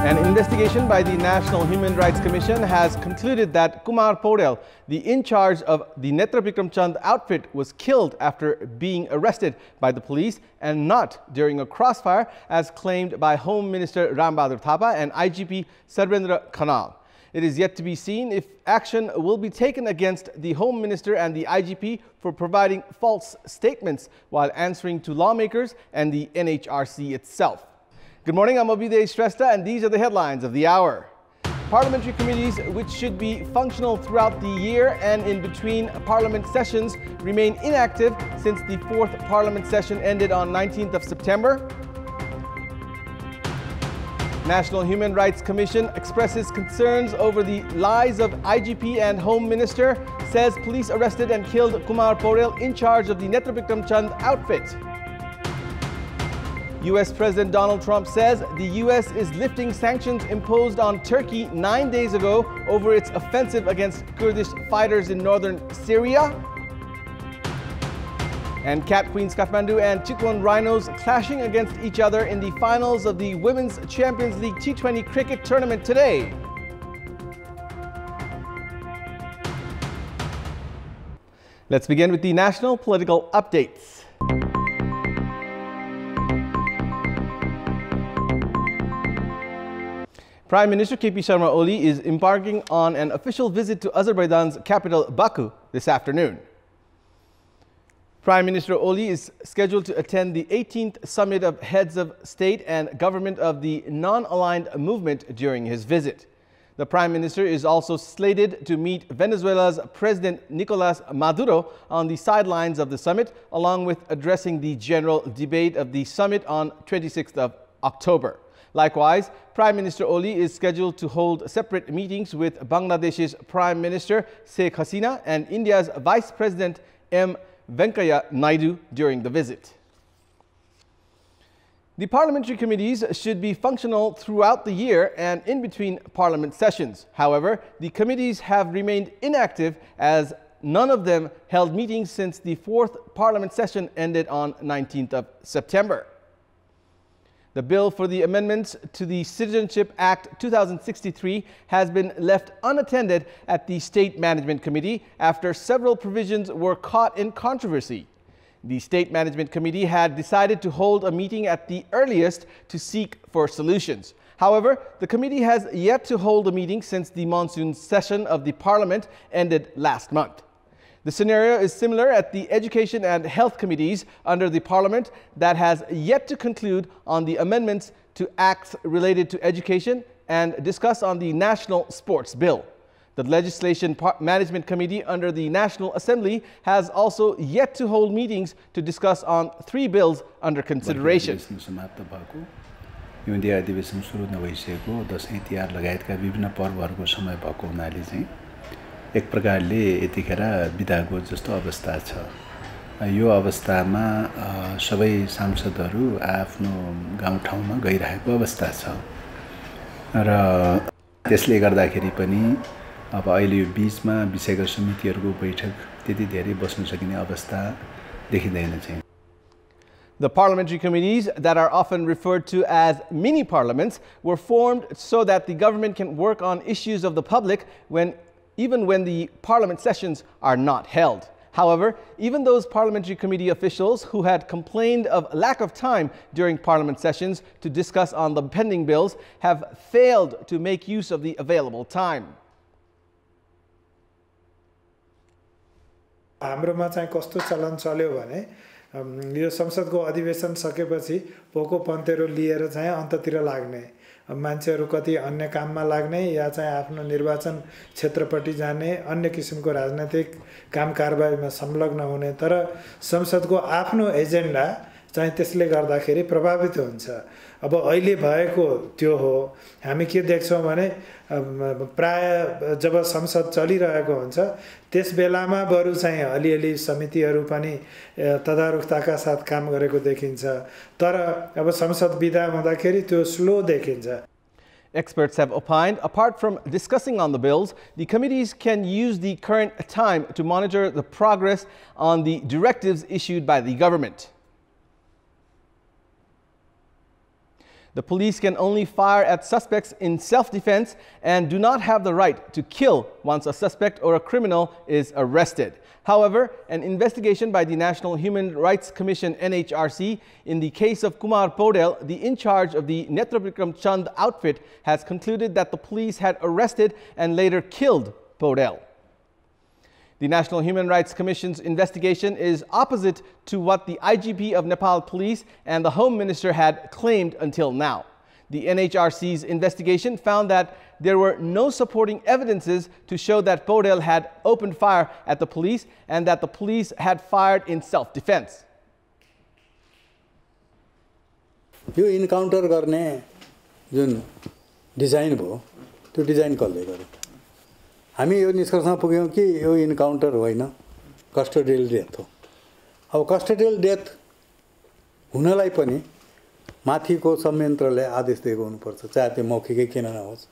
An investigation by the National Human Rights Commission has concluded that Kumar Paurel, the in charge of the Netra Bikram Chand outfit, was killed after being arrested by the police and not during a crossfire, as claimed by Home Minister Ram Bahadur Thapa and IGP Sarvendra Khanal. It is yet to be seen if action will be taken against the Home Minister and the IGP for providing false statements while answering to lawmakers and the NHRC itself. Good morning, I'm Abhiday Shrestha, and these are the headlines of the hour. Parliamentary committees, which should be functional throughout the year and in between Parliament sessions, remain inactive since the fourth Parliament session ended on 19th of September. National Human Rights Commission expresses concerns over the lies of IGP and Home Minister, says police arrested and killed Kumar Paurel in charge of the Netra Bikram Chand outfit. US President Donald Trump says the US is lifting sanctions imposed on Turkey 9 days ago over its offensive against Kurdish fighters in northern Syria. And Cat Queens Kathmandu and Chitwan Rhinos clashing against each other in the finals of the Women's Champions League T20 cricket tournament today. Let's begin with the national political updates. Prime Minister KP Sharma Oli is embarking on an official visit to Azerbaijan's capital Baku this afternoon. Prime Minister Oli is scheduled to attend the 18th Summit of Heads of State and Government of the Non-Aligned Movement during his visit. The Prime Minister is also slated to meet Venezuela's President Nicolas Maduro on the sidelines of the summit, along with addressing the general debate of the summit on 26th of October. Likewise, Prime Minister Oli is scheduled to hold separate meetings with Bangladesh's Prime Minister Sheikh Hasina and India's Vice President M. Venkaiah Naidu during the visit. The parliamentary committees should be functional throughout the year and in between Parliament sessions. However, the committees have remained inactive as none of them held meetings since the fourth Parliament session ended on 19th of September. The bill for the amendments to the Citizenship Act 2063 has been left unattended at the State Management Committee after several provisions were caught in controversy. The State Management Committee had decided to hold a meeting at the earliest to seek for solutions. However, the committee has yet to hold a meeting since the monsoon session of the Parliament ended last month. The scenario is similar at the Education and Health Committees under the Parliament that has yet to conclude on the amendments to acts related to education and discuss on the National Sports Bill. The Legislation Management Committee under the National Assembly has also yet to hold meetings to discuss on three bills under consideration. एक प्रकारले यतिखेर बिदाको जस्तो अवस्था छ। यो अवस्थामा सबै सांसदहरू आफ्नो गाउँठाउँमा गइरहेको अवस्था छ र त्यसले गर्दाखेरि पनि अब अहिले यो बीचमा विषयगत समितिहरूको बैठक त्यति धेरै बस्न सकिने अवस्था देखिँदैन चाहिँ। The parliamentary committees that are often referred to as mini parliaments were formed so that the government can work on issues of the public even when the Parliament sessions are not held. However, even those parliamentary committee officials who had complained of lack of time during Parliament sessions to discuss on the pending bills have failed to make use of the available time. हाम्रोमा चाहिँ कस्तो चलन चल्यो भने यो संसदको अधिवेशन सकेपछि Poco पन्तेरो लिएर चाहिँ अन्ततिर लाग्ने मान्छेहरु कति अन्य काममा लाग्ने या चाहिँ आफ्नो निर्वाचन क्षेत्रपट्टि जाने अन्य किसिमको राजनीतिक काम कारबाहीमा संलग्न हुने तर संसदको आफ्नो एजेन्डा चाहिँ त्यसले गर्दाखेरि प्रभावित हुन्छ। अब अहिले भएको त्यो हो हामी के देख्छौं भने प्राय जब संसद चलिरहेको हुन्छ त्यस बेलामा बरु चाहिँ अलिअलि समितिहरु पनि तदारुकताका साथ काम गरेको देखिन्छ तर अब संसद बिदा हुँदाखेरि त्यो स्लो देखिन्छ। Experts have opined, apart from discussing on the bills, the committees can use the current time to monitor the progress on the directives issued by the government. The police can only fire at suspects in self-defense and do not have the right to kill once a suspect or a criminal is arrested. However, an investigation by the National Human Rights Commission (NHRC) in the case of Kumar Podel, the in charge of the Netrabikram Chand outfit, has concluded that the police had arrested and later killed Podel. The National Human Rights Commission's investigation is opposite to what the IGP of Nepal Police and the Home Minister had claimed until now. The NHRC's investigation found that there were no supporting evidences to show that Podel had opened fire at the police and that the police had fired in self-defense. Yo encounter गर्ने जुन design भयो त्यो design कसले गर्यो हामी यो निष्कर्षमा पुग्यौं कि यो encounter होइन custodial death हो अब कस्टोडियल डेथ हुनलाई पनि माथिको संयन्त्रले आदेश दिएको हुनुपर्छ चाहे त्यो मौखिकै किन नहोस्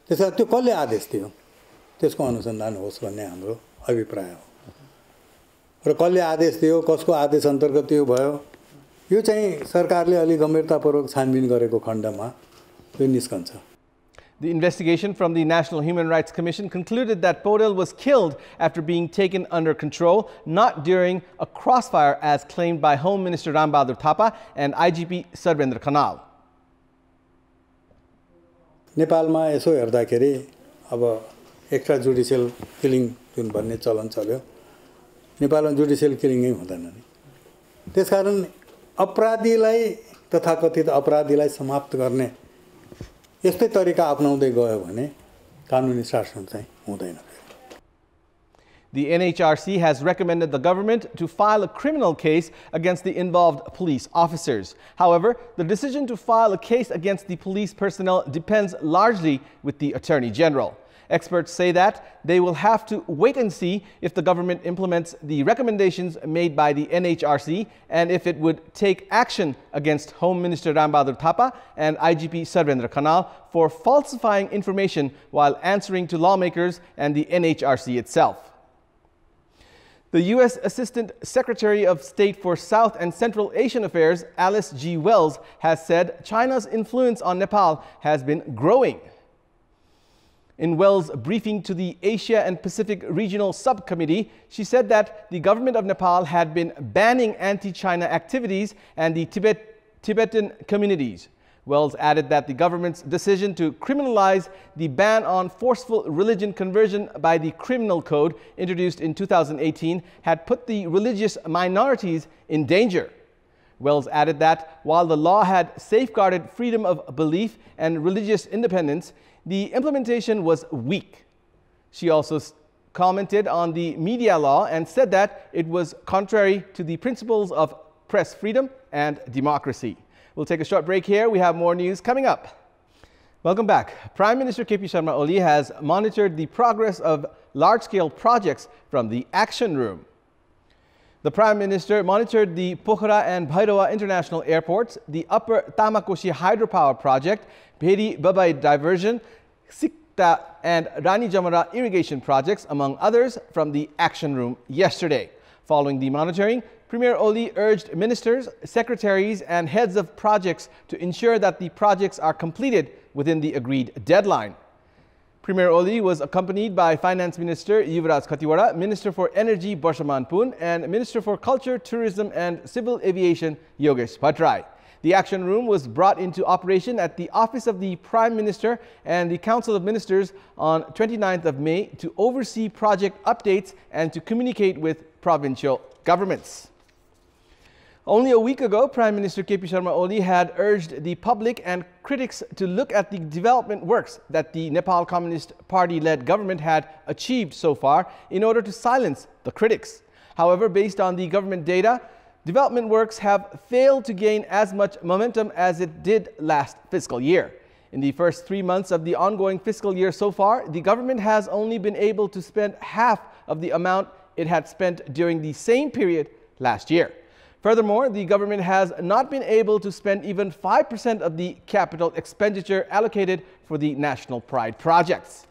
त्यसैले त्यो कसले आदेश दियो त्यसको अनुसन्धान होस् भन्ने हाम्रो अभिप्राय हो र कसले आदेश दियो कसको आदेश अन्तर्गत यो भयो यो चाहिँ सरकारले अलि गम्भीरतापूर्वक छानबिन गरेको खण्डमा यो निस्कन्छ. The investigation from the National Human Rights Commission concluded that Podel was killed after being taken under control, not during a crossfire as claimed by Home Minister Rambahadur Thapa and IGP Sarvendra Khanal. नेपालमा यसो हेर्दाखेरि अब extra judicial killing जुन भन्ने चलन चल्यो नेपालमा judicial किलिङै हुँदैन नि त्यसकारण अपराधीलाई तथाकथित अपराधीलाई समाप्त गर्ने यस्तै तरिका अपनाउँदै गयो भने कानुनी शासन चाहिँ हुँदैन. The NHRC has recommended the government to file a criminal case against the involved police officers. However, the decision to file a case against the police personnel depends largely with the Attorney General. Experts say that they will have to wait and see if the government implements the recommendations made by the NHRC and if it would take action against Home Minister Rambahadur Thapa and IGP Sarvendra Khanal for falsifying information while answering to lawmakers and the NHRC itself. The U.S. Assistant Secretary of State for South and Central Asian Affairs, Alice G. Wells, has said China's influence on Nepal has been growing. In Wells' briefing to the Asia and Pacific Regional Subcommittee, she said that the government of Nepal had been banning anti-China activities and the Tibetan communities. Wells added that the government's decision to criminalize the ban on forceful religion conversion by the Criminal Code introduced in 2018 had put the religious minorities in danger. Wells added that while the law had safeguarded freedom of belief and religious independence, the implementation was weak. She also commented on the media law and said that it was contrary to the principles of press freedom and democracy. We'll take a short break here. We have more news coming up. Welcome back. Prime Minister KP Sharma Oli has monitored the progress of large-scale projects from the Action Room. The Prime Minister monitored the Pokhara and Bhairawa International Airports, the Upper Tamakoshi Hydropower Project, Bheri Babai Diversion, Sikta and Rani Jamara irrigation projects, among others, from the Action Room yesterday. Following the monitoring, Premier Oli urged ministers, secretaries and heads of projects to ensure that the projects are completed within the agreed deadline. Premier Oli was accompanied by Finance Minister Yuvraj Khatiwada, Minister for Energy Barshaman Pun and Minister for Culture, Tourism and Civil Aviation Yogesh Bhattrai. The Action Room was brought into operation at the Office of the Prime Minister and the Council of Ministers on 29th of May to oversee project updates and to communicate with provincial governments. Only a week ago, Prime Minister KP Sharma Oli had urged the public and critics to look at the development works that the Nepal Communist Party-led government had achieved so far in order to silence the critics. However, based on the government data, development works have failed to gain as much momentum as it did last fiscal year. In the first 3 months of the ongoing fiscal year so far, the government has only been able to spend half of the amount it had spent during the same period last year. Furthermore, the government has not been able to spend even 5% of the capital expenditure allocated for the National Pride projects.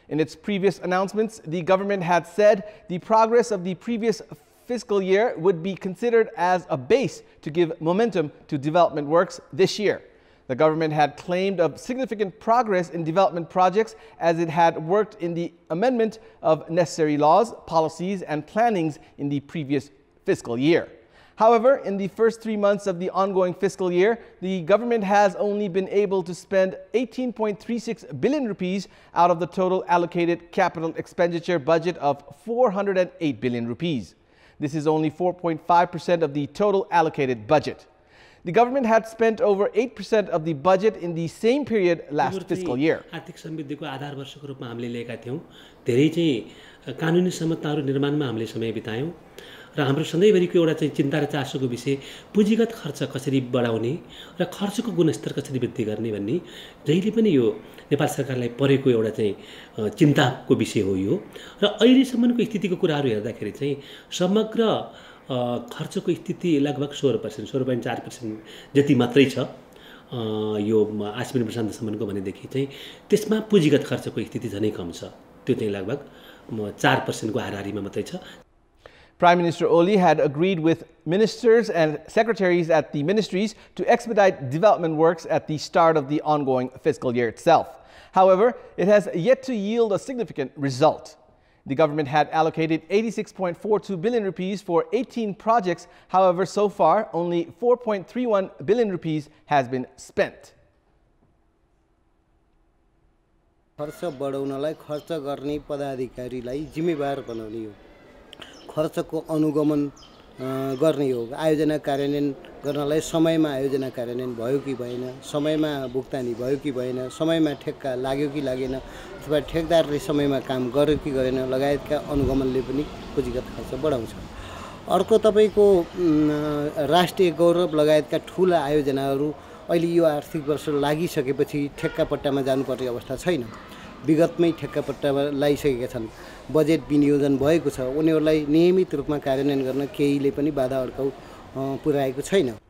In its previous announcements, the government had said the progress of the previous fiscal year would be considered as a base to give momentum to development works this year. The government had claimed of significant progress in development projects as it had worked in the amendment of necessary laws, policies, and plannings in the previous fiscal year. However, in the first 3 months of the ongoing fiscal year, the government has only been able to spend 18.36 billion rupees out of the total allocated capital expenditure budget of 408 billion rupees. This is only 4.5% of the total allocated budget. The government had spent over 8% of the budget in the same period last fiscal year. आर्थिक समृद्धिको आधार वर्षको रूपमा हामीले लिएका थियौं। धेरै चाहिँ कानुनी सम्मतताहरू निर्माणमा हामीले समय बितायौं र हाम्रो सधैँभरिको एउटा चाहिँ चिन्ता र चासोको विषय पुँजीगत खर्च कसरी बढाउने र खर्चको गुणस्तर कसरी वृद्धि गर्ने भन्ने जहिले पनि यो नेपाल सरकारलाई परेको एउटा चाहिँ चिन्ताको विषय हो यो र अहिलेसम्मको स्थितिको कुराहरू हेर्दाखेरि चाहिँ समग्र खर्चको स्थिति लगभग 16%, 16.4% जति मात्रै छ यो आश्विन प्रशान्तसम्मको भनेदेखि चाहिँ त्यसमा पुँजीगत खर्चको स्थिति झनै कम छ। त्यो चाहिँ लगभग 4% को हाराहारीमा मात्रै छ। Prime Minister Oli had agreed with ministers and secretaries at the ministries to expedite development works at the start of the ongoing fiscal year itself. However, it has yet to yield a significant result. The government had allocated 86.42 billion rupees for 18 projects. However, so far, only 4.31 billion rupees has been spent. खर्च बढाउनलाई खर्च गर्ने पदाधिकारीलाई जिम्मेवार बनाउने हो। खर्चको अनुगमन गर्ने हो। आयोजना कार्यान्वयन गर्नलाई समयमा आयोजना कार्यान्वयन भयो कि भएन, समयमा भुक्तानी भयो कि भएन, समयमा ठेक्का लाग्यो कि लागेन, अथवा ठेकदारले समयमा काम गर्यो कि गरेन लगायतका अनुगमनले पनि पुँजीगत खर्च बढाउँछ। अर्को तपाईको राष्ट्रिय गौरव लगायतका ठूला आयोजनाहरू अहिले यो आर्थिक वर्ष लागिसकेपछि ठेक्कापट्टामा जानुपर्ने अवस्था छैन। विगतमै ठेक्कापट्टामा लागिसकेका छन्। बजेट विनियोजन भएको छ। उनीहरूलाई नियमित रूपमा कार्यान्वयन गर्न केहीले पनि बाधा अड्काउ पुर्याएको छैन।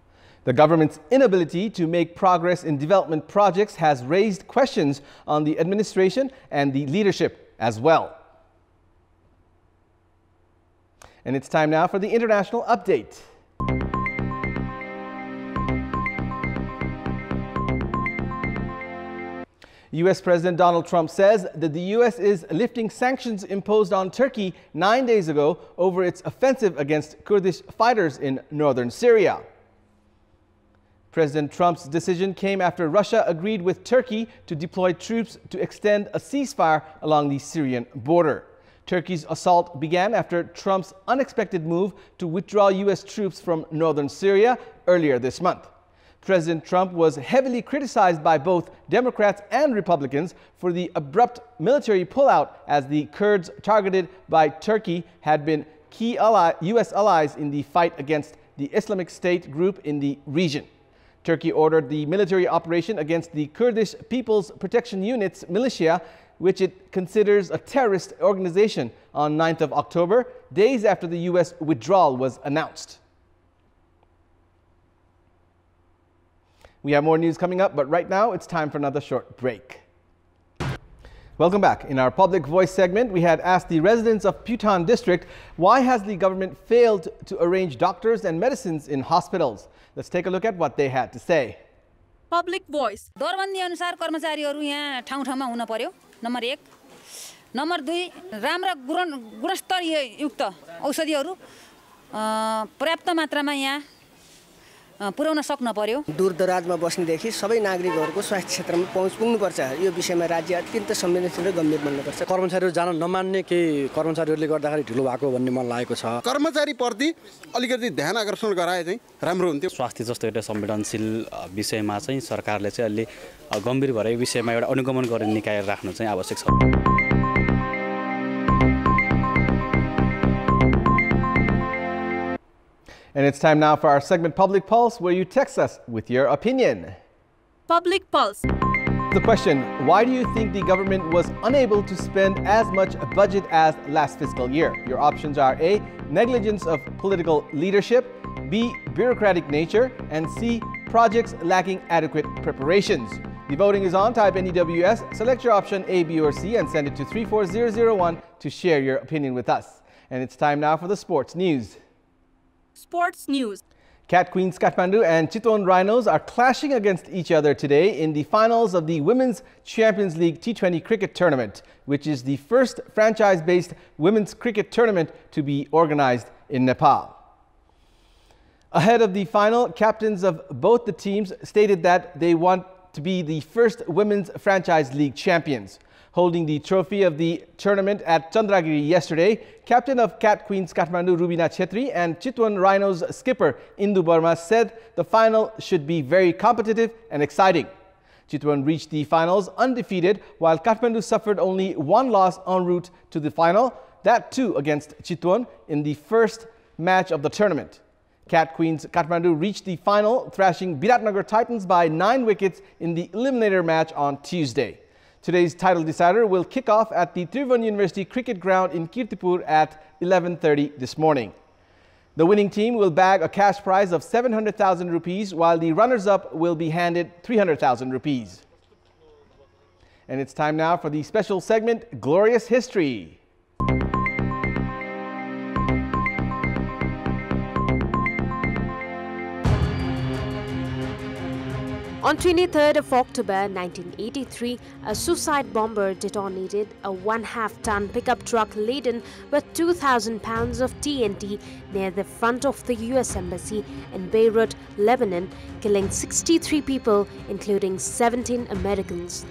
The government's inability to make progress in development projects has raised questions on the administration and the leadership as well. And it's time now for the international update. U.S. President Donald Trump says that the U.S. is lifting sanctions imposed on Turkey 9 days ago over its offensive against Kurdish fighters in northern Syria. President Trump's decision came after Russia agreed with Turkey to deploy troops to extend a ceasefire along the Syrian border. Turkey's assault began after Trump's unexpected move to withdraw U.S. troops from northern Syria earlier this month. President Trump was heavily criticized by both Democrats and Republicans for the abrupt military pullout, as the Kurds targeted by Turkey had been key U.S. allies in the fight against the Islamic State group in the region. Turkey ordered the military operation against the Kurdish People's Protection Unit's militia, which it considers a terrorist organization, on 9th of October, days after the U.S. withdrawal was announced. We have more news coming up, but right now it's time for another short break. Welcome back. In our Public Voice segment, we had asked the residents of Putan district, why has the government failed to arrange doctors and medicines in hospitals? Let's take a look at what they had to say. Public Voice. दरबन्दी अनुसार कर्मचारीहरू यहाँ ठाउँ-ठाउँमा हुन पर्यो, number 1. Number 2, राम्रा गुणस्तरीय युक्त औषधिहरू पर्याप्त मात्रामा यहाँ पुर्याउन सक्न पर्यो। दूरदराजमा बस्नेदेखि सबै नागरिकहरूको स्वास्थ्य क्षेत्रमा पहुँच पुग्नुपर्छ। यो विषयमा राज्य अत्यन्त संवेदनशील र गम्भीर बन्नुपर्छ। कर्मचारीहरू जान नमान्ने केही कर्मचारीहरूले गर्दाखेरि ढिलो भएको भन्ने मन लागेको छ। कर्मचारीप्रति अलिकति ध्यान आकर्षण गराए चाहिँ राम्रो हुन्थ्यो। स्वास्थ्य जस्तो एउटा संवेदनशील विषयमा चाहिँ सरकारले चाहिँ अलि गम्भीर भएर विषयमा एउटा अनुगमन गर्ने निकाय राख्नु चाहिँ आवश्यक छ। And it's time now for our segment Public Pulse, where you text us with your opinion. Public Pulse. The question, why do you think the government was unable to spend as much budget as last fiscal year? Your options are A, negligence of political leadership, B, bureaucratic nature, and C, projects lacking adequate preparations. The voting is on. Type NEWS, select your option A, B, or C, and send it to 34001 to share your opinion with us. And it's time now for the sports news. Sports News. Cat Queens Kathmandu and Chitwan Rhinos are clashing against each other today in the finals of the Women's Champions League T20 cricket tournament, which is the first franchise-based women's cricket tournament to be organized in Nepal. Ahead of the final, captains of both the teams stated that they want to be the first women's franchise league champions. Holding the trophy of the tournament at Chandragiri yesterday, captain of Cat Queens Kathmandu Rubina Chetri and Chitwan Rhinos skipper Indu Burma said the final should be very competitive and exciting. Chitwan reached the finals undefeated, while Kathmandu suffered only one loss en route to the final, that too against Chitwan in the first match of the tournament. Cat Queens Kathmandu reached the final, thrashing Biratnagar Titans by 9 wickets in the eliminator match on Tuesday. Today's title decider will kick off at the Tribhuvan University Cricket Ground in Kantipur at 11:30 this morning. The winning team will bag a cash prize of 700,000 rupees, while the runners-up will be handed 300,000 rupees. And it's time now for the special segment, Glorious History. On 23rd of October 1983, a suicide bomber detonated a 1/2-ton pickup truck laden with 2,000 pounds of TNT near the front of the US Embassy in Beirut, Lebanon, killing 63 people, including 17 Americans.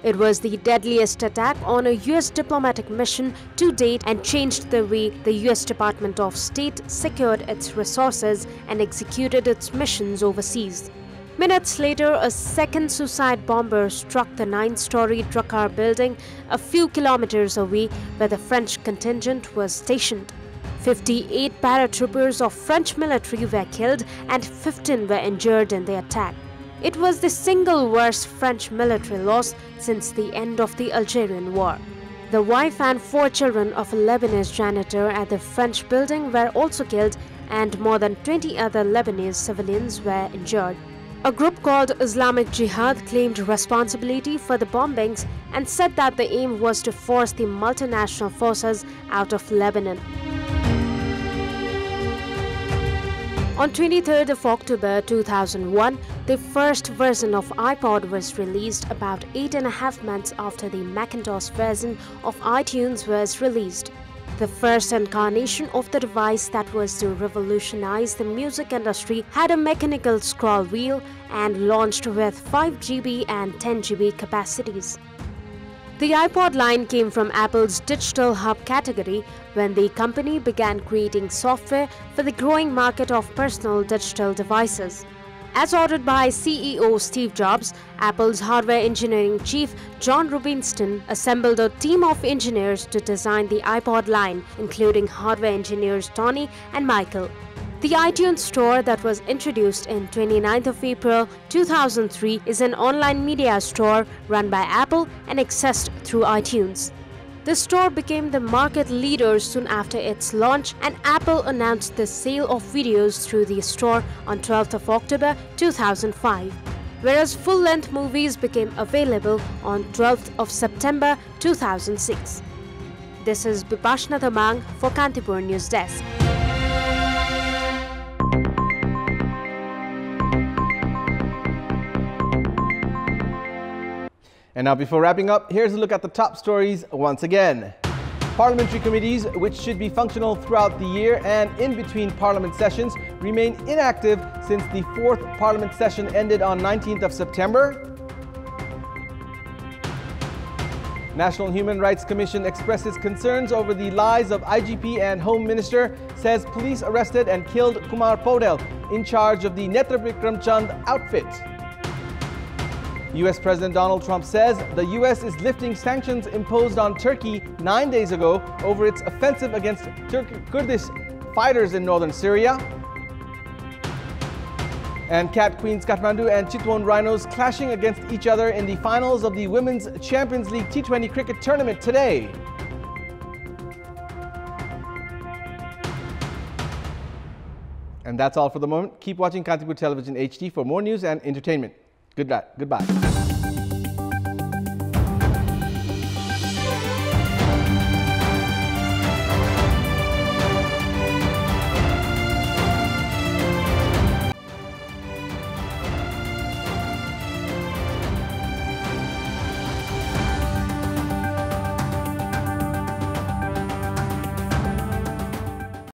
It was the deadliest attack on a US diplomatic mission to date and changed the way the US Department of State secured its resources and executed its missions overseas. Minutes later, a second suicide bomber struck the 9-story Drakkar building a few kilometers away where the French contingent was stationed. 58 paratroopers of French military were killed and 15 were injured in the attack. It was the single worst French military loss since the end of the Algerian War. The wife and 4 children of a Lebanese janitor at the French building were also killed, and more than 20 other Lebanese civilians were injured. A group called Islamic Jihad claimed responsibility for the bombings and said that the aim was to force the multinational forces out of Lebanon. On 23rd of October 2001, the first version of iPod was released about 8.5 months after the Macintosh version of iTunes was released. The first incarnation of the device that was to revolutionize the music industry had a mechanical scroll wheel and launched with 5 GB and 10 GB capacities. The iPod line came from Apple's Digital Hub category when the company began creating software for the growing market of personal digital devices. As ordered by CEO Steve Jobs, Apple's hardware engineering chief John Rubinstein assembled a team of engineers to design the iPod line, including hardware engineers Tony and Michael. The iTunes Store that was introduced in 29th of April 2003 is an online media store run by Apple and accessed through iTunes. The store became the market leader soon after its launch, and Apple announced the sale of videos through the store on 12th of October 2005, whereas full-length movies became available on 12th of September 2006. This is Bipashna Tamang for Kantipur News Desk. And now, before wrapping up, here's a look at the top stories once again. Parliamentary committees, which should be functional throughout the year and in between parliament sessions, remain inactive since the 4th parliament session ended on 19th of September. National Human Rights Commission expresses concerns over the lies of IGP and Home Minister, says police arrested and killed Kumar Paudel, in charge of the Netra Bikram Chand outfit. US President Donald Trump says the US is lifting sanctions imposed on Turkey 9 days ago over its offensive against Kurdish fighters in northern Syria. And Cat Queens Kathmandu and Chitwan Rhinos clashing against each other in the finals of the Women's Champions League T20 cricket tournament today. And that's all for the moment. Keep watching Kantipur Television HD for more news and entertainment. Goodbye.